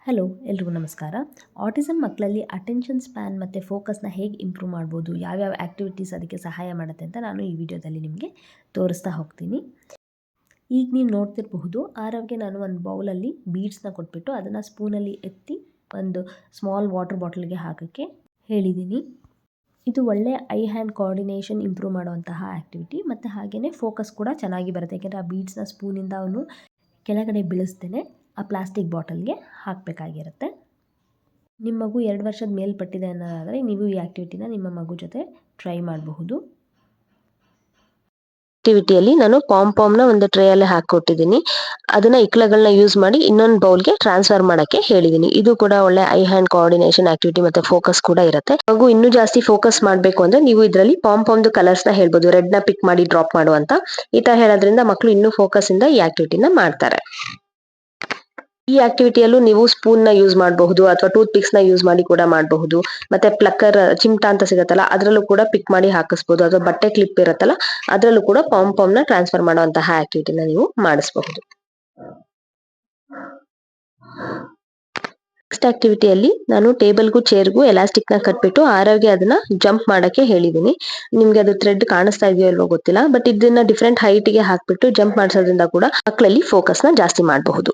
Hello ಎಲ್ರಿಗೂ ನಮಸ್ಕಾರ. Autism ಮಕ್ಕಳಲ್ಲಿ ಅಟೆನ್ಷನ್ ಸ್ಪ್ಯಾನ್ ಮತ್ತು ಫೋಕಸ್ನ ಹೇಗೆ ಇಂಪ್ರೂವ್ ಮಾಡ್ಬೋದು, ಯಾವ್ಯಾವ ಆ್ಯಕ್ಟಿವಿಟೀಸ್ ಅದಕ್ಕೆ ಸಹಾಯ ಮಾಡುತ್ತೆ ಅಂತ ನಾನು ಈ ವಿಡಿಯೋದಲ್ಲಿ ನಿಮಗೆ ತೋರಿಸ್ತಾ ಹೋಗ್ತೀನಿ. ಈಗ ನೀವು ನೋಡ್ತಿರಬಹುದು, ಆರವ್ಗೆ ನಾನು ಒಂದು ಬೌಲಲ್ಲಿ ಬೀಡ್ಸ್ನ ಕೊಟ್ಬಿಟ್ಟು ಅದನ್ನು ಸ್ಪೂನಲ್ಲಿ ಎತ್ತಿ ಒಂದು ಸ್ಮಾಲ್ ವಾಟರ್ ಬಾಟಲ್ಗೆ ಹಾಕೋಕ್ಕೆ ಹೇಳಿದ್ದೀನಿ. ಇದು ಒಳ್ಳೆ ಐ ಹ್ಯಾಂಡ್ ಕೋಆರ್ಡಿನೇಷನ್ ಇಂಪ್ರೂವ್ ಮಾಡುವಂತಹ ಆ್ಯಕ್ಟಿವಿಟಿ ಮತ್ತು ಹಾಗೆಯೇ ಫೋಕಸ್ ಕೂಡ ಚೆನ್ನಾಗಿ ಬರುತ್ತೆ. ಯಾಕೆಂದರೆ ಆ ಬೀಡ್ಸ್ನ ಸ್ಪೂನಿಂದ ಅವನು ಕೆಳಗಡೆ ಬೀಳಿಸ್ದೇ ಆ ಪ್ಲಾಸ್ಟಿಕ್ ಬಾಟಲ್ಗೆ ಹಾಕಬೇಕಾಗಿರುತ್ತೆ. ನಿಮ್ಮ ಮಗು 2 ವರ್ಷದ ಮೇಲ್ಪಟ್ಟಿದೆ ಅನ್ನೋದಾದರೆ ನೀವು ಈ ಆ್ಯಕ್ಟಿವಿಟಿನ ನಿಮ್ಮ ಮಗು ಜೊತೆ ಟ್ರೈ ಮಾಡಬಹುದು. ಆಕ್ಟಿವಿಟಿಯಲ್ಲಿ ನಾನು ಪಾಂಪಾಮ್ನ ಒಂದು ಟ್ರೇಯಲ್ಲಿ ಹಾಕೊಟ್ಟಿದ್ದೀನಿ. ಅದನ್ನ ಇಕ್ಲಗಳನ್ನ ಯೂಸ್ ಮಾಡಿ ಇನ್ನೊಂದು ಬೌಲ್ಗೆ ಟ್ರಾನ್ಸ್ಫರ್ ಮಾಡಕ್ಕೆ ಹೇಳಿದ್ದೀನಿ. ಇದು ಕೂಡ ಒಳ್ಳೆ ಐ ಹ್ಯಾಂಡ್ ಕೋಆರ್ಡಿನೇಷನ್ ಆಕ್ಟಿವಿಟಿ ಮತ್ತೆ ಫೋಕಸ್ ಕೂಡ ಇರುತ್ತೆ. ಮಗು ಇನ್ನೂ ಜಾಸ್ತಿ ಫೋಕಸ್ ಮಾಡಬೇಕು ಅಂದ್ರೆ ನೀವು ಇದರಲ್ಲಿ ಪಾಂಪಾಮ್ದು ಕಲರ್ಸ್ ನ ಹೇಳ್ಬೋದು. ರೆಡ್ ನ ಪಿಕ್ ಮಾಡಿ ಡ್ರಾಪ್ ಮಾಡು ಅಂತ. ಈ ತರ ಹೇಳೋದ್ರಿಂದ ಮಕ್ಕಳು ಇನ್ನೂ ಫೋಕಸ್ ಇಂದ ಈ ಆಕ್ಟಿವಿಟಿನ ಮಾಡ್ತಾರೆ. ಈ ಆಕ್ಟಿವಿಟಿಯಲ್ಲೂ ನೀವು ಸ್ಪೂನ್ ನ ಯೂಸ್ ಮಾಡಬಹುದು ಅಥವಾ ಟೂತ್ ಪಿಕ್ಸ್ ನ ಯೂಸ್ ಮಾಡಿ ಕೂಡ ಮಾಡಬಹುದು. ಮತ್ತೆ ಪ್ಲಕ್ಕರ್ ಚಿಮ್ಟಾ ಅಂತ ಸಿಗತ್ತಲ್ಲ, ಅದ್ರಲ್ಲೂ ಕೂಡ ಪಿಕ್ ಮಾಡಿ ಹಾಕಿಸ್ಬಹುದು. ಅಥವಾ ಬಟ್ಟೆ ಕ್ಲಿಪ್ ಇರುತ್ತಲ್ಲ, ಅದ್ರಲ್ಲೂ ಕೂಡ ಪಾಂಪಾಮ್ ನ ಟ್ರಾನ್ಸ್ಫರ್ ಮಾಡುವಂತಹ ಆಕ್ಟಿವಿಟಿನ ನೀವು ಮಾಡಿಸಬಹುದು. ನೆಕ್ಸ್ಟ್ ಆಕ್ಟಿವಿಟಿಯಲ್ಲಿ ನಾನು ಟೇಬಲ್ಗೂ ಚೇರ್ಗೂ ಎಲಾಸ್ಟಿಕ್ ನ ಕಟ್ಬಿಟ್ಟು ಆರವ್ಗೆ ಅದನ್ನ ಜಂಪ್ ಮಾಡಕ್ಕೆ ಹೇಳಿದೀನಿ. ನಿಮ್ಗೆ ಅದು ಥ್ರೆಡ್ ಕಾಣಿಸ್ತಾ ಇದೆಯೋ ಇಲ್ವೋ ಗೊತ್ತಿಲ್ಲ, ಬಟ್ ಇದನ್ನ ಡಿಫ್ರೆಂಟ್ ಹೈಟ್ ಗೆ ಹಾಕ್ಬಿಟ್ಟು ಜಂಪ್ ಮಾಡಿಸೋದ್ರಿಂದ ಕೂಡ ಮಕ್ಕಳಲ್ಲಿ ಫೋಕಸ್ ನ ಜಾಸ್ತಿ ಮಾಡಬಹುದು.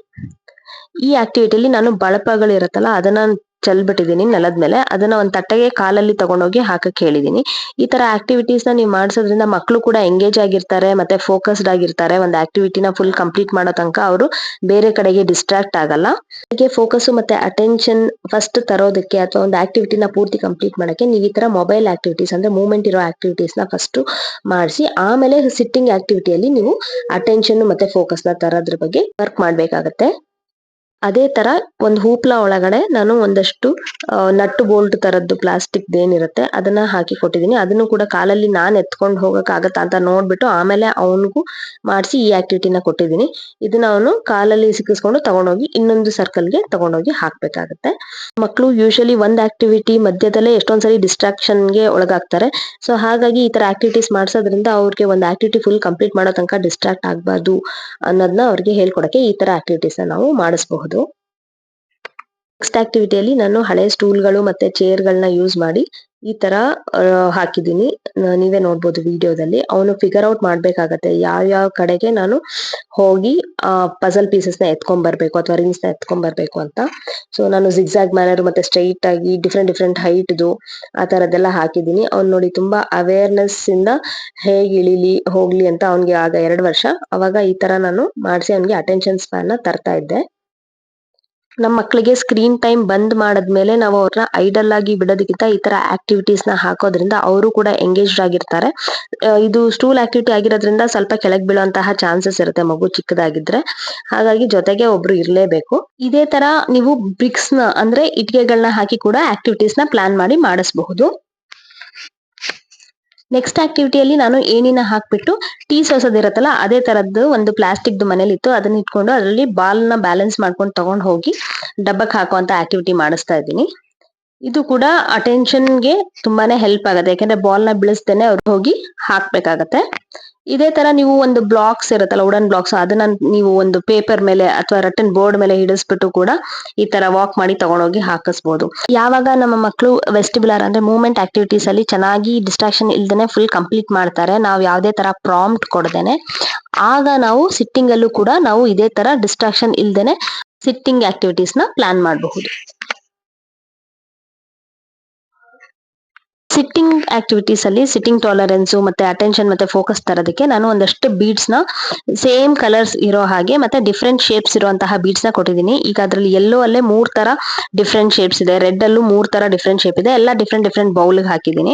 ಈ ಆಕ್ಟಿವಿಟಿಯಲ್ಲಿ ನಾನು ಬಳಪಗಳಿರುತ್ತಲ್ಲ ಅದನ್ನ ಚೆಲ್ಬಿಟ್ಟಿದ್ದೀನಿ ನೆಲದ ಮೇಲೆ. ಅದನ್ನ ಒಂದು ತಟ್ಟೆಗೆ ಕಾಲಲ್ಲಿ ತಗೊಂಡೋಗಿ ಹಾಕಕ್ ಹೇಳಿದೀನಿ. ಈ ತರ ಆಕ್ಟಿವಿಟೀಸ್ ನ ನೀವು ಮಾಡಿಸೋದ್ರಿಂದ ಮಕ್ಕಳು ಕೂಡ ಎಂಗೇಜ್ ಆಗಿರ್ತಾರೆ ಮತ್ತೆ ಫೋಕಸ್ಡ್ ಆಗಿರ್ತಾರೆ. ಒಂದು ಆಕ್ಟಿವಿಟಿನ ಫುಲ್ ಕಂಪ್ಲೀಟ್ ಮಾಡೋ ತನಕ ಅವರು ಬೇರೆ ಕಡೆಗೆ ಡಿಸ್ಟ್ರಾಕ್ಟ್ ಆಗಲ್ಲ. ಹಾಗೆ ಫೋಕಸ್ ಮತ್ತೆ ಅಟೆನ್ಷನ್ ಫಸ್ಟ್ ತರೋದಕ್ಕೆ ಅಥವಾ ಒಂದು ಆಕ್ಟಿವಿಟಿನ ಪೂರ್ತಿ ಕಂಪ್ಲೀಟ್ ಮಾಡಕ್ಕೆ ನೀವು ಈ ತರ ಮೊಬೈಲ್ ಆಕ್ಟಿವಿಟೀಸ್ ಅಂದ್ರೆ ಮೂವ್ಮೆಂಟ್ ಇರೋ ಆಕ್ಟಿವಿಟೀಸ್ ನ ಫಸ್ಟ್ ಮಾಡಿಸಿ, ಆಮೇಲೆ ಸಿಟ್ಟಿಂಗ್ ಆಕ್ಟಿವಿಟಿಯಲ್ಲಿ ನೀವು ಅಟೆನ್ಷನ್ ಮತ್ತೆ ಫೋಕಸ್ ನ ತರೋದ್ರ ಬಗ್ಗೆ ವರ್ಕ್ ಮಾಡ್ಬೇಕಾಗತ್ತೆ. ಅದೇ ತರ ಒಂದು ಹೂಪ್ಲ ಒಳಗಡೆ ನಾನು ಒಂದಷ್ಟು ನಟ್ಟು ಬೋಲ್ಟ್ ತರದ್ದು ಪ್ಲಾಸ್ಟಿಕ್ ಏನಿರುತ್ತೆ ಅದನ್ನ ಹಾಕಿ ಕೊಟ್ಟಿದ್ದೀನಿ. ಅದನ್ನು ಕೂಡ ಕಾಲಲ್ಲಿ ನಾನ್ ಎತ್ಕೊಂಡು ಹೋಗಕ್ ಆಗತ್ತಾ ಅಂತ ನೋಡ್ಬಿಟ್ಟು ಆಮೇಲೆ ಅವನಿಗೂ ಮಾಡಿಸಿ ಈ ಆಕ್ಟಿವಿಟಿನ ಕೊಟ್ಟಿದ್ದೀನಿ. ಇದನ್ನ ಅವನು ಕಾಲಲ್ಲಿ ಸಿಕ್ಕಿಸ್ಕೊಂಡು ತಗೊಂಡೋಗಿ ಇನ್ನೊಂದು ಸರ್ಕಲ್ಗೆ ತಗೊಂಡೋಗಿ ಹಾಕ್ಬೇಕಾಗತ್ತೆ. ಮಕ್ಕಳು ಯೂಶಲಿ ಒಂದ್ ಆಕ್ಟಿವಿಟಿ ಮಧ್ಯದಲ್ಲೇ ಎಷ್ಟೊಂದ್ಸರಿ ಡಿಸ್ಟ್ರಾಕ್ಷನ್ಗೆ ಒಳಗಾಗ್ತಾರೆ. ಸೊ ಹಾಗಾಗಿ ಈ ತರ ಆಕ್ಟಿವಿಟೀಸ್ ಮಾಡಿಸೋದ್ರಿಂದ ಅವ್ರಿಗೆ ಒಂದು ಆಕ್ಟಿವಿಟಿ ಫುಲ್ ಕಂಪ್ಲೀಟ್ ಮಾಡೋ ತನಕ ಡಿಸ್ಟ್ರಾಕ್ಟ್ ಆಗ್ಬಾರ್ದು ಅನ್ನೋದನ್ನ ಅವ್ರಿಗೆ ಹೇಳ್ಕೊಡಕ್ಕೆ ಈ ತರ ಆಕ್ಟಿವಿಟೀಸ್ ನಾವು ಮಾಡಿಸಬಹುದು. ನೆಕ್ಸ್ಟ್ ಆಕ್ಟಿವಿಟಿಯಲ್ಲಿ ನಾನು ಹಳೆ ಸ್ಟೂಲ್ಗಳು ಮತ್ತೆ ಚೇರ್ಗಳನ್ನ ಯೂಸ್ ಮಾಡಿ ಈ ತರ ಹಾಕಿದ್ದೀನಿ. ನೀವೇ ನೋಡ್ಬೋದು ವಿಡಿಯೋದಲ್ಲಿ. ಅವನು ಫಿಗರ್ ಔಟ್ ಮಾಡ್ಬೇಕಾಗತ್ತೆ ಯಾವ ಕಡೆಗೆ ನಾನು ಹೋಗಿ ಪಜಲ್ ಪೀಸಸ್ ನ ಎತ್ಕೊಂಡ್ ಬರ್ಬೇಕು ಅಥವಾ ರಿಂಗ್ಸ್ ನ ಎತ್ಕೊಂಡ್ ಬರ್ಬೇಕು ಅಂತ. ಸೊ ನಾನು ಜಿಗ್ಜಾಗ್ ಮ್ಯಾನರ್ ಮತ್ತೆ ಸ್ಟ್ರೈಟ್ ಆಗಿ ಡಿಫ್ರೆಂಟ್ ಹೈಟ್ದು ಆ ತರದ್ದೆಲ್ಲ ಹಾಕಿದ್ದೀನಿ. ಅವ್ನು ನೋಡಿ ತುಂಬಾ ಅವೇರ್ನೆಸ್ ಇಂದ ಹೇಗೆ ಇಳಿಲಿ ಹೋಗ್ಲಿ ಅಂತ. ಅವ್ನಿಗೆ ಆಗ 2 ವರ್ಷ. ಅವಾಗ ಈ ತರ ನಾನು ಮಾಡಿಸಿ ಅವ್ನಿಗೆ ಅಟೆನ್ಷನ್ ಸ್ಪ್ಯಾನ್ ನ ತರ್ತಾ ಇದ್ದೆ. ನಮ್ಮ ಮಕ್ಕಳಿಗೆ ಸ್ಕ್ರೀನ್ ಟೈಮ್ ಬಂದ್ ಮಾಡದ್ಮೇಲೆ ನಾವು ಅವ್ರನ್ನ ಐಡಲ್ ಆಗಿ ಬಿಡೋದಕ್ಕಿಂತ ಈ ತರ ಆಕ್ಟಿವಿಟೀಸ್ ನ ಹಾಕೋದ್ರಿಂದ ಅವರು ಕೂಡ ಎಂಗೇಜ್ಡ್ ಆಗಿರ್ತಾರೆ. ಇದು ಸ್ಟೂಲ್ ಆಕ್ಟಿವಿಟಿ ಆಗಿರೋದ್ರಿಂದ ಸ್ವಲ್ಪ ಕೆಳಗ್ ಬೀಳುವಂತಹ ಚಾನ್ಸಸ್ ಇರುತ್ತೆ ಮಗು ಚಿಕ್ಕದಾಗಿದ್ರೆ. ಹಾಗಾಗಿ ಜೊತೆಗೆ ಒಬ್ರು ಇರ್ಲೇಬೇಕು. ಇದೇ ತರ ನೀವು ಬ್ರಿಕ್ಸ್ ನ ಅಂದ್ರೆ ಇಟ್ಟಿಗೆಗಳನ್ನ ಹಾಕಿ ಕೂಡ ಆಕ್ಟಿವಿಟೀಸ್ ನ ಪ್ಲಾನ್ ಮಾಡಿ ಮಾಡಿಸಬಹುದು. ನೆಕ್ಸ್ಟ್ ಆಕ್ಟಿವಿಟಿಯಲ್ಲಿ ನಾನು ಏಣಿನ ಹಾಕ್ಬಿಟ್ಟು ಟೀ ಸೋಸೋದಿರತ್ತಲ್ಲ ಅದೇ ತರದ್ದು ಒಂದು ಪ್ಲಾಸ್ಟಿಕ್ ಮನೇಲಿ ಇತ್ತು. ಅದನ್ನ ಇಟ್ಕೊಂಡು ಅದರಲ್ಲಿ ಬಾಲ್ ನ ಬ್ಯಾಲೆನ್ಸ್ ಮಾಡ್ಕೊಂಡು ತಗೊಂಡ್ ಹೋಗಿ ಡಬ್ಬಕ್ ಹಾಕುವಂತ ಆಕ್ಟಿವಿಟಿ ಮಾಡಿಸ್ತಾ ಇದ್ದೀನಿ. ಇದು ಕೂಡ ಅಟೆನ್ಷನ್ಗೆ ತುಂಬಾನೇ ಹೆಲ್ಪ್ ಆಗುತ್ತೆ. ಯಾಕಂದ್ರೆ ಬಾಲ್ ನ ಬೀಳಿಸ್ದೇನೆ ಅವ್ರು ಹೋಗಿ ಹಾಕ್ಬೇಕಾಗತ್ತೆ. ಇದೇ ತರ ನೀವು ಒಂದು ಬ್ಲಾಕ್ಸ್ ಇರುತ್ತಲ್ಲ ವುಡನ್ ಬ್ಲಾಕ್ಸ್, ಅದನ್ನ ನೀವು ಒಂದು ಪೇಪರ್ ಮೇಲೆ ಅಥವಾ ರಟನ್ ಬೋರ್ಡ್ ಮೇಲೆ ಹಿಡಿಸ್ಬಿಟ್ಟು ಕೂಡ ಈ ತರ ವಾಕ್ ಮಾಡಿ ತಗೊಂಡೋಗಿ ಹಾಕಿಸ್ಬೋದು. ಯಾವಾಗ ನಮ್ಮ ಮಕ್ಕಳು ವೆಸ್ಟಿಬುಲರ್ ಅಂದ್ರೆ ಮೂವ್ಮೆಂಟ್ ಆಕ್ಟಿವಿಟೀಸ್ ಅಲ್ಲಿ ಚೆನ್ನಾಗಿ ಡಿಸ್ಟ್ರಾಕ್ಷನ್ ಇಲ್ದೇನೆ ಫುಲ್ ಕಂಪ್ಲೀಟ್ ಮಾಡ್ತಾರೆ, ನಾವು ಯಾವುದೇ ತರ ಪ್ರಾಂಪ್ಟ್ ಕೊಡದೇನೆ, ಆಗ ನಾವು ಸಿಟ್ಟಿಂಗ್ ಅಲ್ಲೂ ಕೂಡ ನಾವು ಇದೇ ತರ ಡಿಸ್ಟ್ರಾಕ್ಷನ್ ಇಲ್ದೇನೆ ಸಿಟ್ಟಿಂಗ್ ಆಕ್ಟಿವಿಟೀಸ್ ನ ಪ್ಲಾನ್ ಮಾಡಬಹುದು. ಸಿಟ್ಟಿಂಗ್ ಆಕ್ಟಿವಿಟೀಸ್ ಅಲ್ಲಿ ಸಿಟ್ಟಿಂಗ್ ಟಾಲರೆನ್ಸ್ ಮತ್ತೆ ಅಟೆನ್ಷನ್ ಮತ್ತೆ ಫೋಕಸ್ ತರೋದಕ್ಕೆ ನಾನು ಒಂದಷ್ಟು ಬೀಡ್ಸ್ ನ ಸೇಮ್ ಕಲರ್ಸ್ ಇರೋ ಹಾಗೆ ಮತ್ತೆ ಡಿಫ್ರೆಂಟ್ ಶೇಪ್ಸ್ ಇರುವಂತಹ ಬೀಡ್ಸ್ ನ ಕೊಟ್ಟಿದ್ದೀನಿ. ಈಗ ಅದ್ರಲ್ಲಿ ಯೆಲ್ಲೋ ಅಲ್ಲೇ 3 ತರ ಡಿಫ್ರೆಂಟ್ ಶೇಪ್ಸ್ ಇದೆ, ರೆಡ್ ಅಲ್ಲೂ 3 ತರ ಡಿಫ್ರೆಂಟ್ ಶೇಪ್ ಇದೆ. ಎಲ್ಲ ಡಿಫ್ರೆಂಟ್ ಬೌಲ್ ಹಾಕಿದ್ದೀನಿ.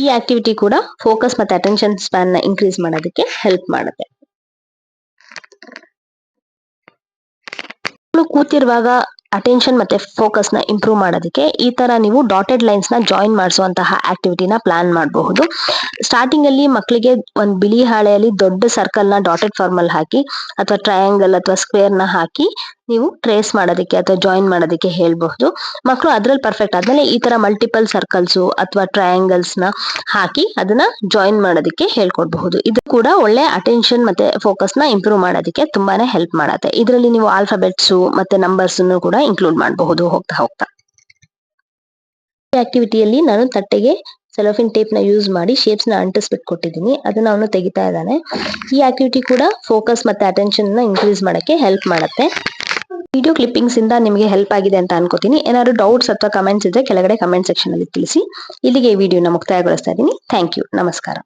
ಈ ಆಕ್ಟಿವಿಟಿ ಕೂಡ ಫೋಕಸ್ ಮತ್ತೆ ಅಟೆನ್ಷನ್ ಸ್ಪ್ಯಾನ್ ನ ಇನ್ಕ್ರೀಸ್ ಮಾಡೋದಕ್ಕೆ ಹೆಲ್ಪ್ ಮಾಡುತ್ತೆ. ಕೂತಿರುವಾಗ ಅಟೆನ್ಷನ್ ಮತ್ತೆ ಫೋಕಸ್ ನ ಇಂಪ್ರೂವ್ ಮಾಡೋದಕ್ಕೆ ಈ ತರ ನೀವು ಡಾಟೆಡ್ ಲೈನ್ಸ್ ನ ಜಾಯಿನ್ ಮಾಡಿಸುವಂತಹ ಆಕ್ಟಿವಿಟಿನ ಪ್ಲಾನ್ ಮಾಡಬಹುದು. ಸ್ಟಾರ್ಟಿಂಗ್ ಅಲ್ಲಿ ಮಕ್ಕಳಿಗೆ ಒಂದು ಬಿಳಿ ಹಾಳೆಯಲ್ಲಿ ದೊಡ್ಡ ಸರ್ಕಲ್ ನ ಡಾಟೆಡ್ ಫಾರ್ಮ್ ಅಲ್ಲಿ ಹಾಕಿ ಅಥವಾ ಟ್ರಯಾಂಗಲ್ ಅಥವಾ ಸ್ಕ್ವೇರ್ ನ ಹಾಕಿ ನೀವು ಟ್ರೇಸ್ ಮಾಡೋದಕ್ಕೆ ಅಥವಾ ಜಾಯಿನ್ ಮಾಡೋದಕ್ಕೆ ಹೇಳ್ಬಹುದು. ಮಕ್ಕಳು ಅದ್ರಲ್ಲಿ ಪರ್ಫೆಕ್ಟ್ ಆದ್ಮೇಲೆ ಈ ತರ ಮಲ್ಟಿಪಲ್ ಸರ್ಕಲ್ಸ್ ಅಥವಾ ಟ್ರಯಾಂಗಲ್ಸ್ ನ ಹಾಕಿ ಅದನ್ನ ಜಾಯಿನ್ ಮಾಡೋದಕ್ಕೆ ಹೇಳ್ಕೊಡ್ಬಹುದು. ಇದು ಕೂಡ ಒಳ್ಳೆ ಅಟೆನ್ಷನ್ ಮತ್ತೆ ಫೋಕಸ್ ನ ಇಂಪ್ರೂವ್ ಮಾಡೋದಕ್ಕೆ ತುಂಬಾನೇ ಹೆಲ್ಪ್ ಮಾಡುತ್ತೆ. ಇದರಲ್ಲಿ ನೀವು ಆಲ್ಫಾಬೆಟ್ಸ್ ಮತ್ತೆ ನಂಬರ್ಸ್ ಕೂಡ ಇನ್ಕ್ಲೂಡ್ ಮಾಡಬಹುದು ಹೋಗ್ತಾ ಹೋಗ್ತಾ. ಈ ಆಕ್ಟಿವಿಟಿಯಲ್ಲಿ ನಾನು ತಟ್ಟೆಗೆ ಸೆಲೋಫಿನ್ ಟೇಪ್ ನ ಯೂಸ್ ಮಾಡಿ ಶೇಪ್ಸ್ ನ ಅಂಟಿಸ್ಬಿಟ್ಟು ಕೊಟ್ಟಿದ್ದೀನಿ. ಅದನ್ನ ಅವನು ತೆಗಿತಾ ಇದ್ದಾನೆ. ಈ ಆಕ್ಟಿವಿಟಿ ಕೂಡ ಫೋಕಸ್ ಮತ್ತೆ ಅಟೆನ್ಷನ್ ನ ಇನ್ಕ್ರೀಸ್ ಮಾಡಕ್ಕೆ ಹೆಲ್ಪ್ ಮಾಡುತ್ತೆ. ವಿಡಿಯೋ ಕ್ಲಿಪ್ಪಿಂಗ್ಸ್ ಇಂದ ನಿಮಗೆ ಹೆಲ್ಪ್ ಆಗಿದೆ ಅಂತ ಅನ್ಕೋತೀನಿ. ಏನಾದ್ರು ಡೌಟ್ಸ್ ಅಥವಾ ಕಮೆಂಟ್ಸ್ ಇದ್ರೆ ಕೆಳಗಡೆ ಕಮೆಂಟ್ ಸೆಕ್ಷನ್ ಅಲ್ಲಿ ತಿಳಿಸಿ. ಇಲ್ಲಿಗೆ ಈ ವಿಡಿಯೋನ ಮುಕ್ತಾಯಗೊಳಿಸ್ತಾ ಇದ್ದೀನಿ. Thank you. ನಮಸ್ಕಾರ.